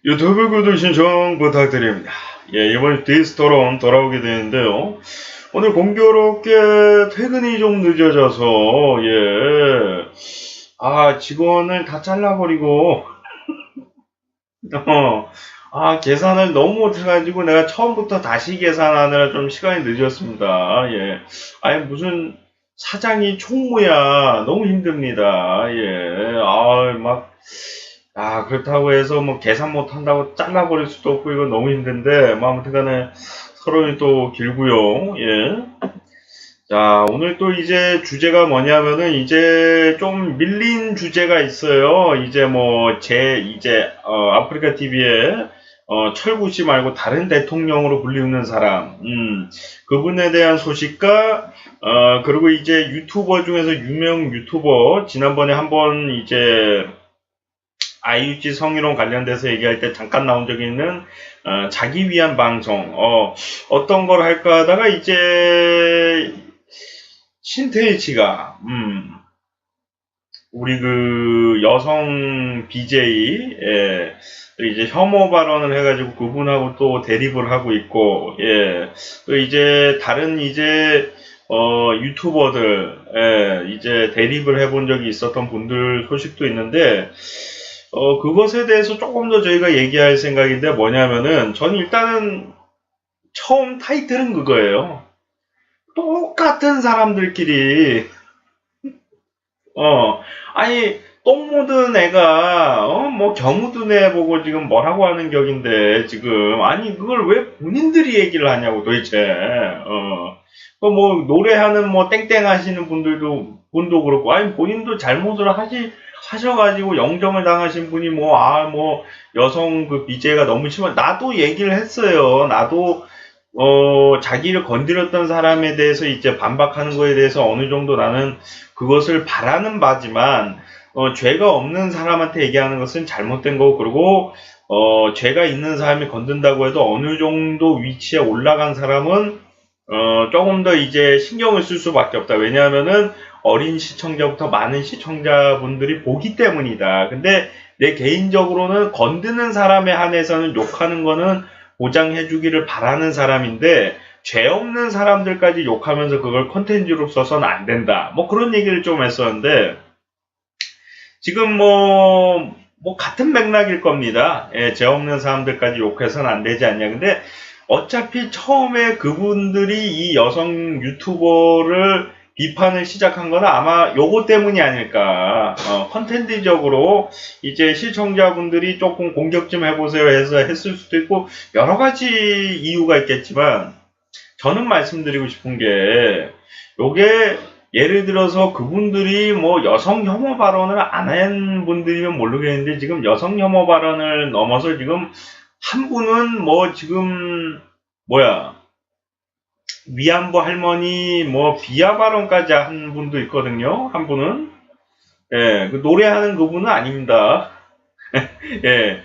유튜브 구독 신청 부탁드립니다. 예, 이번 디스토론 돌아오게 되는데요. 오늘 공교롭게 퇴근이 좀 늦어져서, 직원을 다 잘라버리고, 계산을 너무 못해가지고 내가 처음부터 다시 계산하느라 좀 시간이 늦었습니다. 예. 아니, 무슨 사장이 총무야. 너무 힘듭니다. 예. 그렇다고 해서 뭐 계산 못한다고 잘라버릴 수도 없고, 이거 너무 힘든데, 뭐 아무튼 간에 서론이 또 길고요. 예. 자, 오늘 또 이제 주제가 뭐냐면은 이제 좀 밀린 주제가 있어요. 이제 아프리카 TV에 철구 씨 말고 다른 대통령으로 불리우는 사람, 그분에 대한 소식과, 그리고 이제 유튜버 중에서 유명 유튜버, 지난번에 한번 이제 IUG 성희롱 관련돼서 얘기할 때 잠깐 나온 적이 있는 자기 위한 방송 어떤 걸 할까 하다가 이제 신태일씨가 우리 그 여성 BJ 이제 혐오 발언을 해가지고 그분하고 또 대립을 하고 있고 또 이제 다른 이제 유튜버들 이제 대립을 해본 적이 있었던 분들 소식도 있는데 그것에 대해서 조금 더 저희가 얘기할 생각인데 뭐냐면은, 저는 일단은 처음 타이틀은 그거예요. 똑같은 사람들끼리, 아니, 똥 묻은 애가, 경무든 애 보고 지금 뭐라고 하는 격인데, 지금. 아니, 그걸 왜 본인들이 얘기를 하냐고, 도대체. 노래하는 땡땡 하시는 분도 그렇고, 아니, 본인도 잘못을 하셔가지고 영정을 당하신 분이 여성 그 BJ가 너무 심한, 나도 얘기를 했어요. 나도, 자기를 건드렸던 사람에 대해서 이제 반박하는 거에 대해서 어느 정도 나는 그것을 바라는 바지만, 죄가 없는 사람한테 얘기하는 것은 잘못된 거고, 그리고, 죄가 있는 사람이 건든다고 해도 어느 정도 위치에 올라간 사람은, 조금 더 이제 신경을 쓸 수밖에 없다. 왜냐하면은, 어린 시청자부터 많은 시청자분들이 보기 때문이다. 근데 내 개인적으로는 건드는 사람에 한해서는 욕하는 거는 보장해주기를 바라는 사람인데, 죄 없는 사람들까지 욕하면서 그걸 컨텐츠로 써서는 안 된다. 그런 얘기를 좀 했었는데, 지금 같은 맥락일 겁니다. 예, 죄 없는 사람들까지 욕해서는 안 되지 않냐. 근데 어차피 처음에 그분들이 이 여성 유튜버를 비판을 시작한 거는 아마 요거 때문이 아닐까. 컨텐츠적으로 이제 시청자분들이 조금 공격 좀 해보세요 해서 했을 수도 있고, 여러 가지 이유가 있겠지만, 저는 말씀드리고 싶은 게, 요게 예를 들어서 그분들이 여성 혐오 발언을 안 한 분들이면 모르겠는데, 지금 여성 혐오 발언을 넘어서 지금 한 분은 위안부 할머니 비하 발언까지 한 분도 있거든요. 한 분은. 예, 그 노래하는 그분은 아닙니다. 예,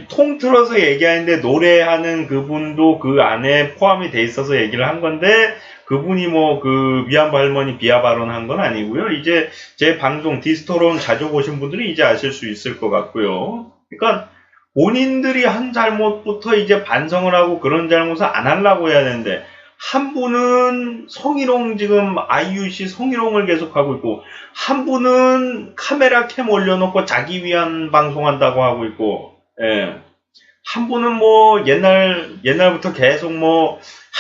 통틀어서 얘기하는데 노래하는 그분도 그 안에 포함이 돼 있어서 얘기를 한 건데, 그분이 그 위안부 할머니 비하 발언 한 건 아니고요. 이제 제 방송 디스토론 자주 보신 분들이 이제 아실 수 있을 것 같고요. 그러니까 본인들이 한 잘못부터 이제 반성을 하고 그런 잘못을 안 하려고 해야 되는데, 한 분은 성희롱 지금 IUC 성희롱을 계속하고 있고, 한 분은 카메라 캠 올려놓고 자기 위한 방송한다고 하고 있고, 예. 한 분은 옛날부터 계속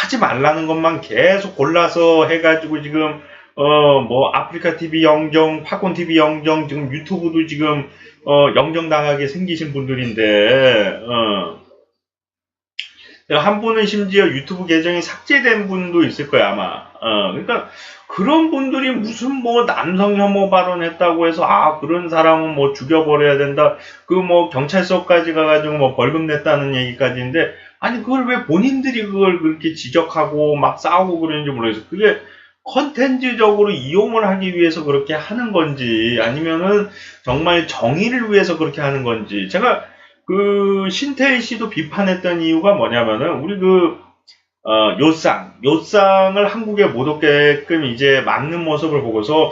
하지 말라는 것만 계속 골라서 해가지고 지금, 아프리카 TV 영정, 팝콘 TV 영정, 지금 유튜브도 지금, 영정당하게 생기신 분들인데, 한 분은 심지어 유튜브 계정이 삭제된 분도 있을 거야, 아마. 그러니까, 그런 분들이 무슨 남성 혐오 발언했다고 해서, 그런 사람은 죽여버려야 된다. 경찰서까지 가가지고 벌금 냈다는 얘기까지인데, 아니, 그걸 왜 본인들이 그걸 그렇게 지적하고 막 싸우고 그러는지 모르겠어. 그게 컨텐츠적으로 이용을 하기 위해서 그렇게 하는 건지, 아니면은 정말 정의를 위해서 그렇게 하는 건지. 제가 신태일 씨도 비판했던 이유가 뭐냐면은, 우리 요쌍을 한국에 못 오게끔 이제 막는 모습을 보고서,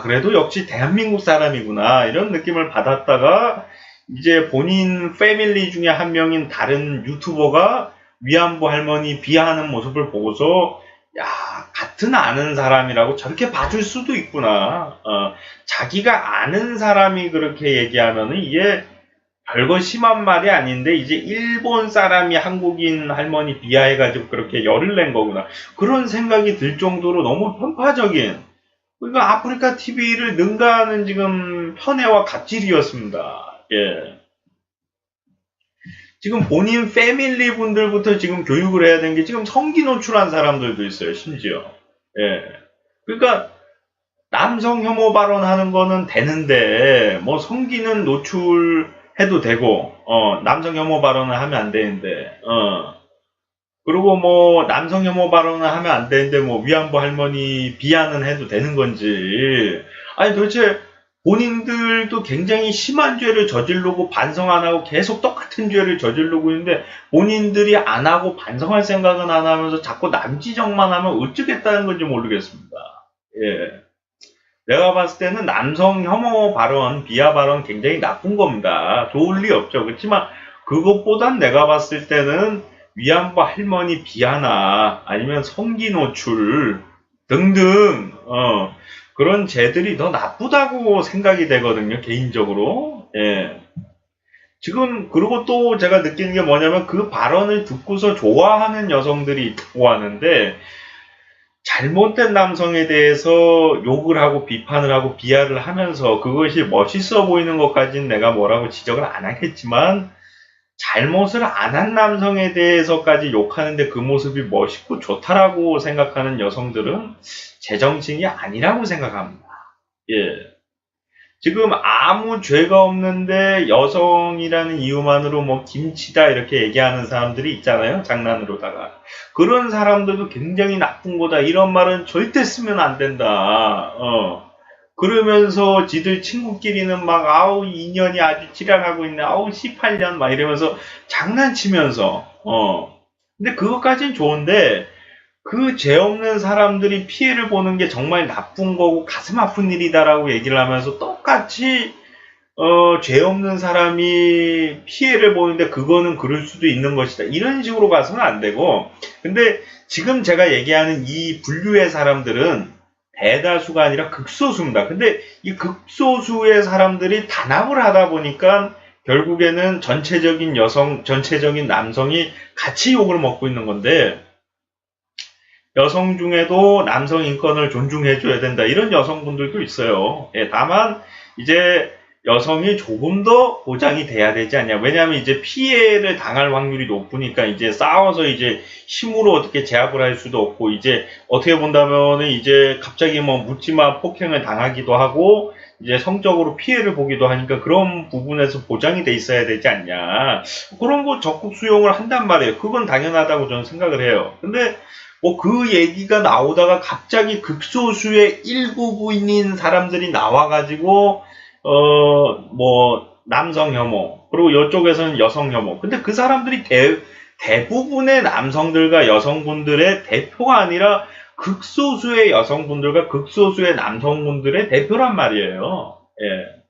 그래도 역시 대한민국 사람이구나, 이런 느낌을 받았다가, 이제 본인 패밀리 중에 한 명인 다른 유튜버가 위안부 할머니 비하하는 모습을 보고서 야, 같은 아는 사람이라고 저렇게 봐줄 수도 있구나. 자기가 아는 사람이 그렇게 얘기하면은 이게 별거 심한 말이 아닌데 이제 일본 사람이 한국인 할머니 비하해가지고 그렇게 열을 낸 거구나. 그런 생각이 들 정도로 너무 편파적인, 그러니까 아프리카 TV를 능가하는 지금 편애와 갑질이었습니다. 예. 지금 본인 패밀리 분들부터 지금 교육을 해야 되는 게 지금 성기 노출한 사람들도 있어요, 심지어. 예. 그러니까 남성 혐오 발언하는 거는 되는데, 뭐 성기는 노출해도 되고, 남성 혐오 발언을 하면 안 되는데, 그리고 뭐 남성 혐오 발언을 하면 안 되는데 뭐 위안부 할머니 비하는 해도 되는 건지, 아니 도대체 본인들도 굉장히 심한 죄를 저지르고 반성 안 하고 계속 똑같은 죄를 저지르고 있는데 본인들이 안 하고 반성할 생각은 안 하면서 자꾸 남 지적만 하면 어쩌겠다는 건지 모르겠습니다. 예. 내가 봤을 때는 남성 혐오 발언, 비하 발언 굉장히 나쁜 겁니다. 좋을 리 없죠. 그렇지만 그것보단 내가 봤을 때는 위안부 할머니 비하나 아니면 성기 노출 등등 그런 죄들이 더 나쁘다고 생각이 되거든요. 개인적으로. 예. 지금 그리고 또 제가 느끼는 게 뭐냐면 그 발언을 듣고서 좋아하는 여성들이 있고 하는데 잘못된 남성에 대해서 욕을 하고 비판을 하고 비하를 하면서 그것이 멋있어 보이는 것까지는 내가 뭐라고 지적을 안 하겠지만 잘못을 안 한 남성에 대해서까지 욕하는데 그 모습이 멋있고 좋다라고 생각하는 여성들은 제정신이 아니라고 생각합니다. 예. 지금 아무 죄가 없는데 여성이라는 이유만으로 뭐 김치다 이렇게 얘기하는 사람들이 있잖아요. 장난으로다가. 그런 사람들도 굉장히 나쁜 거다. 이런 말은 절대 쓰면 안 된다. 그러면서 지들 친구끼리는 막 아우 2년이 아주 지랄하고 있네. 아우 18년 막 이러면서 장난치면서 근데 그것까진 좋은데 그 죄 없는 사람들이 피해를 보는 게 정말 나쁜 거고 가슴 아픈 일이다라고 얘기를 하면서 똑같이 죄 없는 사람이 피해를 보는데 그거는 그럴 수도 있는 것이다. 이런 식으로 가서는 안 되고 근데 지금 제가 얘기하는 이 분류의 사람들은 대다수가 아니라 극소수입니다. 근데 이 극소수의 사람들이 단합을 하다 보니까 결국에는 전체적인 여성, 전체적인 남성이 같이 욕을 먹고 있는 건데 여성 중에도 남성 인권을 존중해줘야 된다. 이런 여성분들도 있어요. 예, 다만 이제 여성이 조금 더 보장이 돼야 되지 않냐. 왜냐하면 이제 피해를 당할 확률이 높으니까 이제 싸워서 이제 힘으로 어떻게 제압을 할 수도 없고 이제 어떻게 본다면은 이제 갑자기 뭐 묻지마 폭행을 당하기도 하고 이제 성적으로 피해를 보기도 하니까 그런 부분에서 보장이 돼 있어야 되지 않냐. 그런 거 적극 수용을 한단 말이에요. 그건 당연하다고 저는 생각을 해요. 근데 뭐 그 얘기가 나오다가 갑자기 극소수의 일부분인 사람들이 나와가지고 뭐 남성 혐오 그리고 이쪽에서는 여성 혐오. 근데 그 사람들이 대부분의 남성들과 여성분들의 대표가 아니라 극소수의 여성분들과 극소수의 남성분들의 대표란 말이에요. 예.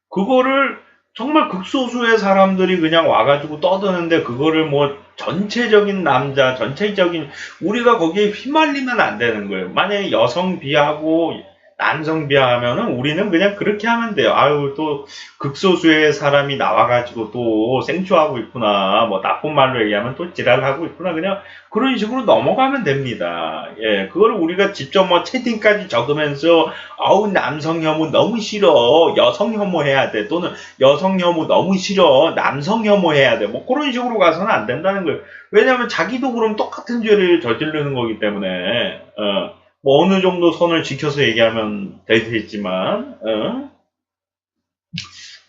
그거를 정말 극소수의 사람들이 그냥 와가지고 떠드는데 그거를 뭐 전체적인 남자, 전체적인 우리가 거기에 휘말리면 안 되는 거예요. 만약에 여성 비하고 남성 비하하면은 우리는 그냥 그렇게 하면 돼요. 아유 또 극소수의 사람이 나와가지고 또 생초하고 있구나. 뭐 나쁜 말로 얘기하면 또 지랄하고 있구나. 그냥 그런 식으로 넘어가면 됩니다. 예, 그거를 우리가 직접 뭐 채팅까지 적으면서 아우 남성 혐오 너무 싫어. 여성 혐오 해야 돼. 또는 여성 혐오 너무 싫어. 남성 혐오 해야 돼. 뭐 그런 식으로 가서는 안 된다는 거예요. 왜냐하면 자기도 그럼 똑같은 죄를 저지르는 거기 때문에. 뭐 어느 정도 선을 지켜서 얘기하면 되겠지만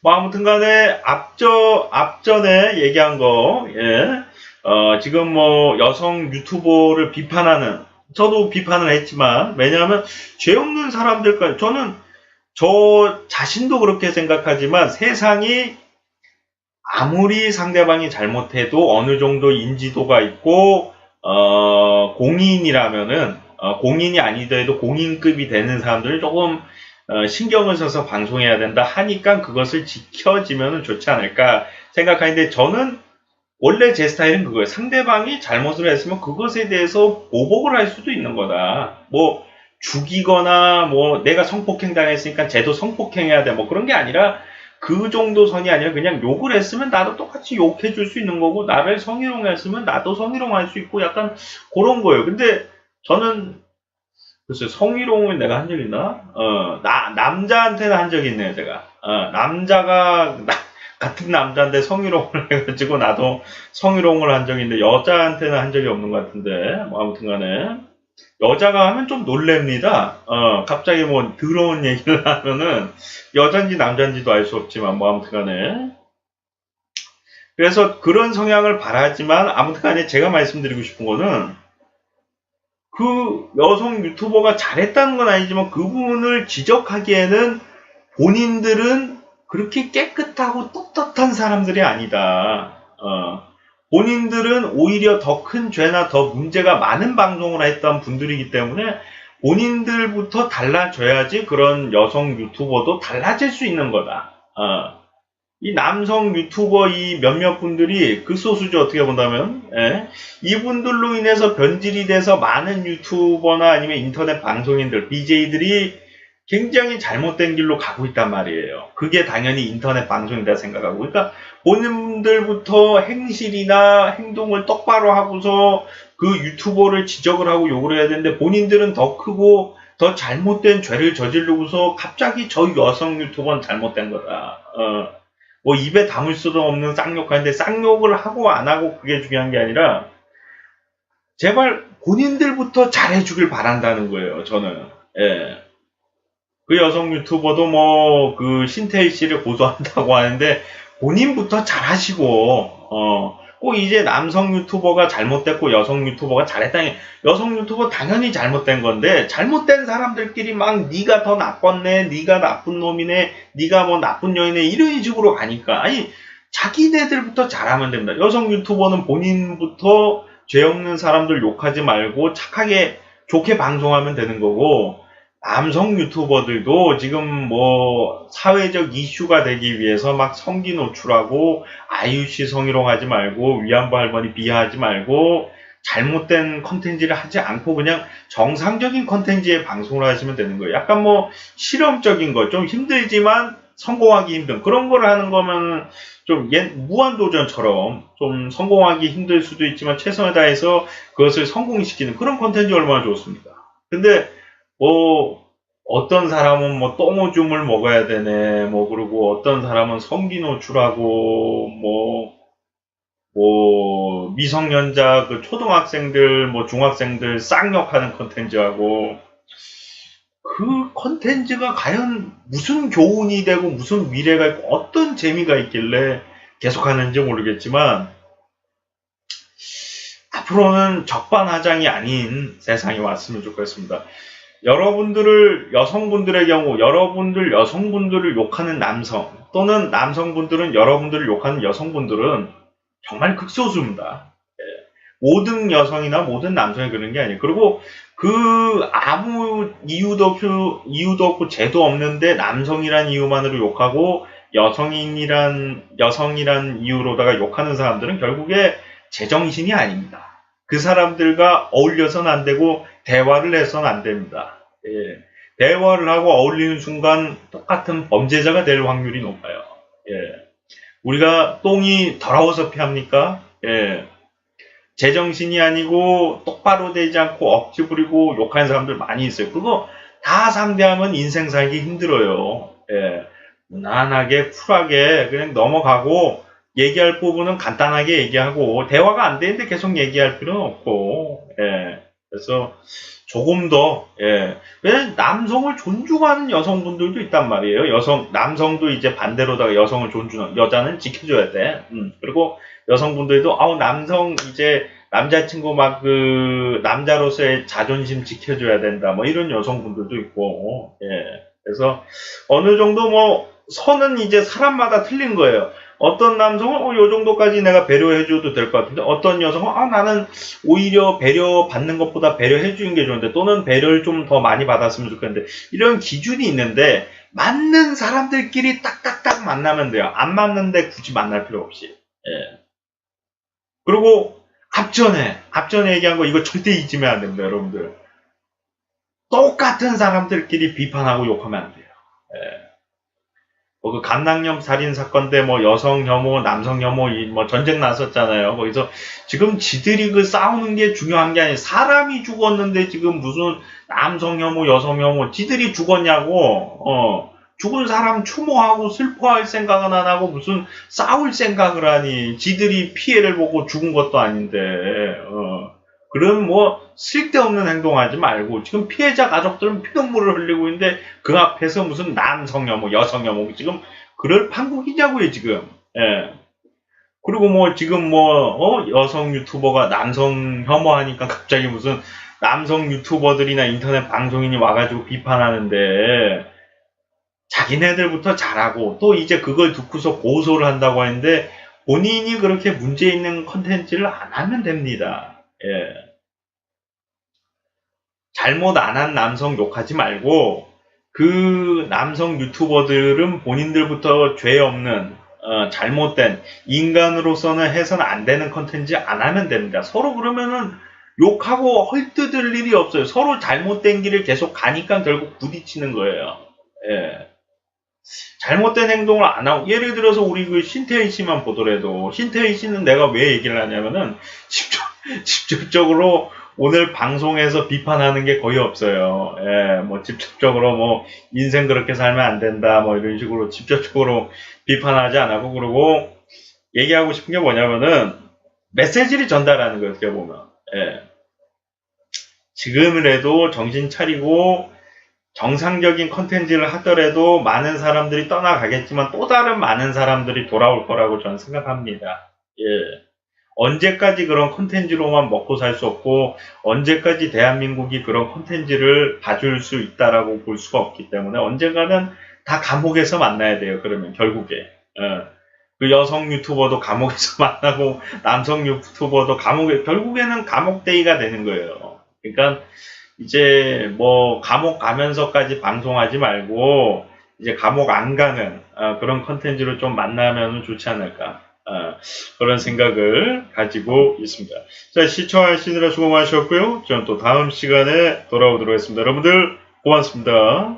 뭐 아무튼 간에 앞전에 얘기한 거 지금 뭐 여성 유튜버를 비판하는 저도 비판을 했지만 왜냐하면 죄 없는 사람들까지 저는 저 자신도 그렇게 생각하지만 세상이 아무리 상대방이 잘못해도 어느 정도 인지도가 있고 공인이라면은 공인이 아니더라도 공인급이 되는 사람들은 조금 신경을 써서 방송해야 된다 하니까 그것을 지켜지면 좋지 않을까 생각하는데 저는 원래 제 스타일은 그거예요. 상대방이 잘못을 했으면 그것에 대해서 보복을 할 수도 있는 거다. 뭐 죽이거나 뭐 내가 성폭행 당했으니까 쟤도 성폭행해야 돼. 뭐 그런 게 아니라 그 정도 선이 아니라 그냥 욕을 했으면 나도 똑같이 욕해 줄 수 있는 거고 나를 성희롱했으면 나도 성희롱할 수 있고 약간 그런 거예요. 근데 저는 글쎄 성희롱을 내가 한 적 있나? 남자한테는 한 적이 있네요, 제가. 남자가 같은 남자인데 성희롱을 해가지고 나도 성희롱을 한 적이 있는데 여자한테는 한 적이 없는 것 같은데 뭐 아무튼 간에 여자가 하면 좀 놀랍니다. 갑자기 뭐 더러운 얘기를 하면은 여잔지 남잔지도 알 수 없지만 뭐 아무튼 간에 그래서 그런 성향을 바라지만 아무튼 간에 제가 말씀드리고 싶은 거는 그 여성 유튜버가 잘했다는 건 아니지만 그분을 지적하기에는 본인들은 그렇게 깨끗하고 떳떳한 사람들이 아니다. 본인들은 오히려 더 큰 죄나 더 문제가 많은 방송을 했던 분들이기 때문에 본인들부터 달라져야지 그런 여성 유튜버도 달라질 수 있는 거다. 이 남성 유튜버 이 몇몇 분들이 극소수죠. 어떻게 본다면 이분들로 인해서 변질이 돼서 많은 유튜버나 아니면 인터넷 방송인들 BJ들이 굉장히 잘못된 길로 가고 있단 말이에요. 그게 당연히 인터넷 방송이다 생각하고 그러니까 본인들부터 행실이나 행동을 똑바로 하고서 그 유튜버를 지적을 하고 욕을 해야 되는데 본인들은 더 크고 더 잘못된 죄를 저지르고서 갑자기 저 여성 유튜버는 잘못된 거다. 뭐 입에 담을 수도 없는 쌍욕하는데 쌍욕을 하고 안 하고 그게 중요한 게 아니라 제발 본인들부터 잘해주길 바란다는 거예요. 저는. 그 여성 유튜버도 뭐 그 신태희 씨를 고소한다고 하는데 본인부터 잘하시고 꼭 이제 남성 유튜버가 잘못됐고 여성 유튜버가 잘했다니 여성 유튜버 당연히 잘못된 건데 잘못된 사람들끼리 막 네가 더 나빴네 네가 나쁜 놈이네 네가 뭐 나쁜 여인네 이런 식으로 가니까 아니 자기네들부터 잘하면 됩니다. 여성 유튜버는 본인부터 죄 없는 사람들 욕하지 말고 착하게 좋게 방송하면 되는 거고 남성 유튜버들도 지금 뭐 사회적 이슈가 되기 위해서 막 성기 노출하고 아이유씨 성희롱하지 말고 위안부 할머니 비하하지 말고 잘못된 컨텐츠를 하지 않고 그냥 정상적인 컨텐츠에 방송을 하시면 되는 거예요. 약간 뭐 실험적인 거 좀 힘들지만 성공하기 힘든 그런 걸 하는 거면 좀 무한도전처럼 좀 성공하기 힘들 수도 있지만 최선을 다해서 그것을 성공시키는 그런 컨텐츠 얼마나 좋습니까? 근데 뭐 어떤 사람은 뭐 똥오줌을 먹어야 되네 뭐 그리고 어떤 사람은 성기 노출하고 뭐 미성년자 그 초등학생들 뭐 중학생들 쌍욕하는 컨텐츠하고 그 컨텐츠가 과연 무슨 교훈이 되고 무슨 미래가 있고 어떤 재미가 있길래 계속하는지 모르겠지만 앞으로는 적반하장이 아닌 세상이 왔으면 좋겠습니다. 여러분들을 여성분들의 경우 여러분들 여성분들을 욕하는 남성 또는 남성분들은 여러분들을 욕하는 여성분들은 정말 극소수입니다. 모든 여성이나 모든 남성이 그런 게 아니에요. 그리고 그 아무 이유도 없고 죄도 없는데 남성이란 이유만으로 욕하고 여성이란 이유로다가 욕하는 사람들은 결국에 제정신이 아닙니다. 그 사람들과 어울려서는 안 되고 대화를 해서는 안 됩니다. 대화를 하고 어울리는 순간 똑같은 범죄자가 될 확률이 높아요. 우리가 똥이 더러워서 피합니까? 제정신이 아니고 똑바로 되지 않고 억지 부리고 욕하는 사람들 많이 있어요. 그거 다 상대하면 인생 살기 힘들어요. 무난하게 쿨하게 그냥 넘어가고 얘기할 부분은 간단하게 얘기하고 대화가 안 되는데 계속 얘기할 필요는 없고 그래서 조금 더 왜 남성을 존중하는 여성분들도 있단 말이에요. 남성도 이제 반대로다가 여성을 존중하는 여자는 지켜줘야 돼. 그리고 여성분들도 남성 이제 남자친구 막 그 남자로서의 자존심 지켜줘야 된다. 뭐 이런 여성분들도 있고 그래서 어느 정도 뭐 선은 이제 사람마다 틀린 거예요. 어떤 남성은 요 정도까지 내가 배려해줘도 될 것 같은데 어떤 여성은 나는 오히려 배려받는 것보다 배려해주는 게 좋은데 또는 배려를 좀 더 많이 받았으면 좋겠는데 이런 기준이 있는데 맞는 사람들끼리 딱딱딱 만나면 돼요. 안 맞는데 굳이 만날 필요 없이. 예. 그리고 앞전에 얘기한 거 이거 절대 잊으면 안 됩니다, 여러분들. 똑같은 사람들끼리 비판하고 욕하면 안 돼요. 예. 그 강남역 살인 사건 때 뭐 여성 혐오, 남성 혐오 뭐 전쟁 났었잖아요. 거기서 지금 지들이 그 싸우는 게 중요한 게 아니에요. 사람이 죽었는데 지금 무슨 남성 혐오, 여성 혐오, 지들이 죽었냐고. 죽은 사람 추모하고 슬퍼할 생각은 안 하고 무슨 싸울 생각을 하니. 지들이 피해를 보고 죽은 것도 아닌데. 그런 뭐 쓸데없는 행동하지 말고 지금 피해자 가족들은 피눈물을 흘리고 있는데 그 앞에서 무슨 남성 혐오, 여성 혐오 지금 그럴 판국이냐고요 지금. 예. 그리고 뭐 지금 뭐 여성 유튜버가 남성 혐오하니까 갑자기 무슨 남성 유튜버들이나 인터넷 방송인이 와가지고 비판하는데 자기네들부터 잘하고 또 이제 그걸 듣고서 고소를 한다고 하는데 본인이 그렇게 문제 있는 컨텐츠를 안 하면 됩니다. 예. 잘못 안 한 남성 욕하지 말고 그 남성 유튜버들은 본인들부터 죄 없는 잘못된 인간으로서는 해서는 안 되는 컨텐츠 안 하면 됩니다. 서로 그러면은 욕하고 헐뜯을 일이 없어요. 서로 잘못된 길을 계속 가니까 결국 부딪히는 거예요. 예. 잘못된 행동을 안 하고 예를 들어서 우리 그 신태희 씨만 보더라도 신태희 씨는 내가 왜 얘기를 하냐면은 직접적으로 오늘 방송에서 비판하는 게 거의 없어요. 예, 뭐 직접적으로 뭐 인생 그렇게 살면 안 된다 뭐 이런 식으로 직접적으로 비판하지 않고 그러고 얘기하고 싶은 게 뭐냐면은 메시지를 전달하는 거예요. 어떻게 보면. 예. 지금이라도 정신 차리고 정상적인 컨텐츠를 하더라도 많은 사람들이 떠나가겠지만 또 다른 많은 사람들이 돌아올 거라고 저는 생각합니다. 예. 언제까지 그런 콘텐츠로만 먹고 살 수 없고 언제까지 대한민국이 그런 콘텐츠를 봐줄 수 있다라고 볼 수가 없기 때문에 언젠가는 다 감옥에서 만나야 돼요. 그러면 결국에 그 여성 유튜버도 감옥에서 만나고 남성 유튜버도 감옥에 결국에는 감옥데이가 되는 거예요. 그러니까 이제 뭐 감옥 가면서까지 방송하지 말고 이제 감옥 안 가는 그런 콘텐츠를 좀 만나면 좋지 않을까. 그런 생각을 가지고 있습니다. 자, 시청하시느라 수고 많으셨고요. 저는 또 다음 시간에 돌아오도록 하겠습니다. 여러분들 고맙습니다.